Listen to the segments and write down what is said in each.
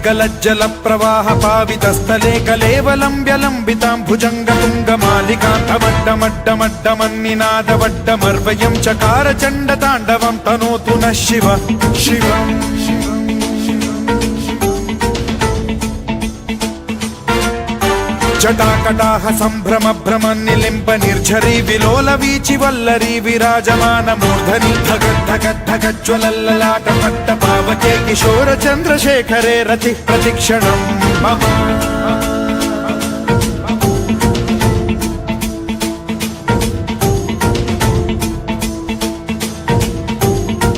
गलज्जल प्रवाह पावितस्थले कलेवलम्ब्यलम्बितां भुजङ्गतुङ्गमालिकान्तमड्डमड्डमड्डमन्निनादवड्डमर्वयं चकार चण्डताण्डवं तनोतु नः शिव शिवम् जटाकटाह सम्भ्रम भ्रम निलिम्ब निर्झरी विलोल वीचि वल्लरी विराजमान मूर्धनि धगद्धगद्धगज्ज्वलल्ललाट पट्ट पावके किशोर चन्द्रशेखरे रति प्रतिक्षणं मम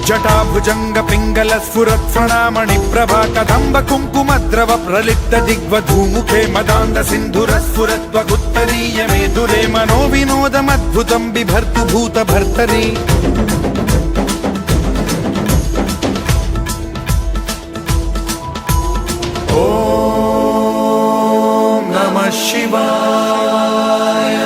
जटाभुजंग पिंगल स्फुरत् प्रणामणि प्रभा कदम्ब कुंकुमद्रव प्रलिप्त दिग्वधूमुखे मदान्ध सिन्धुर स्फुरत्वगुत्तरीय मेदुरे मनो विनोदमद्भुतं बिभर्तु भूत भर्तरि ॐ नमः शिवाय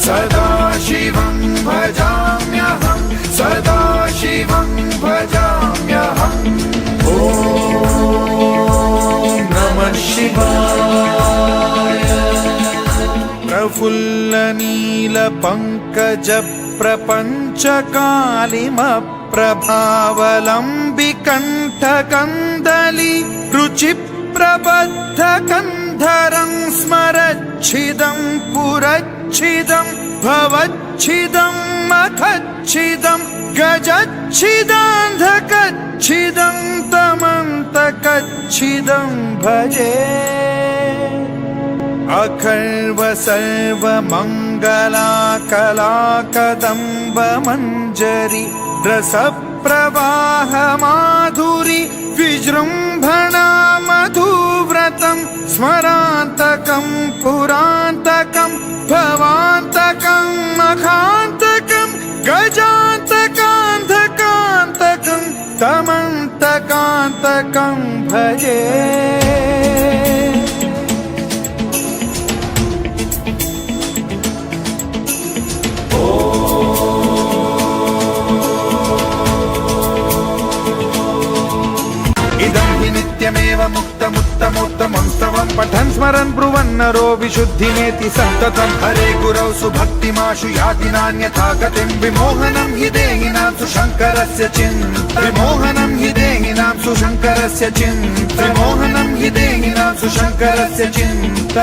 सदा शिवं भजाम्यहं सदा शिवं भजाम्यहम् ॐ नमः शिवाय प्रफुल्लनीलपङ्कज प्रपञ्चकालिमप्रभावलम्बिकण्ठकन्दली रुचिप्रबद्धकन्धरं स्मरच्छिदं पुरच्छिदं भवच्छिदं मखच्छिदं गजच्छिदान्धकच्छिदं तमन्तकच्छिदं भजे अखर्व सर्वमङ्गलाकलाकदम्ब मञ्जरी रसप्रवाह माधुरी विजृम्भणा मधुव्रतं स्मरान्तकं पुरान्तकं भवान्तकं मखान्तकं गजान्तकान्धकान्तकं तमन्तकान्तकं भजे नित्यमेव मुक्तमुत्तमोत्तमं स्तवं पठन् स्मरन् ब्रुवन्नरो विशुद्धिमेति सन्ततं हरे गुरौ सुभक्तिमाशु याति नान्यथा गतिं विमोहनं हि देहिनां सुशङ्करस्य चिन्त विमोहनं हि देहिनां सुशङ्करस्य चिन्त विमोहनं हि देहिनां सुशङ्करस्य चिन्त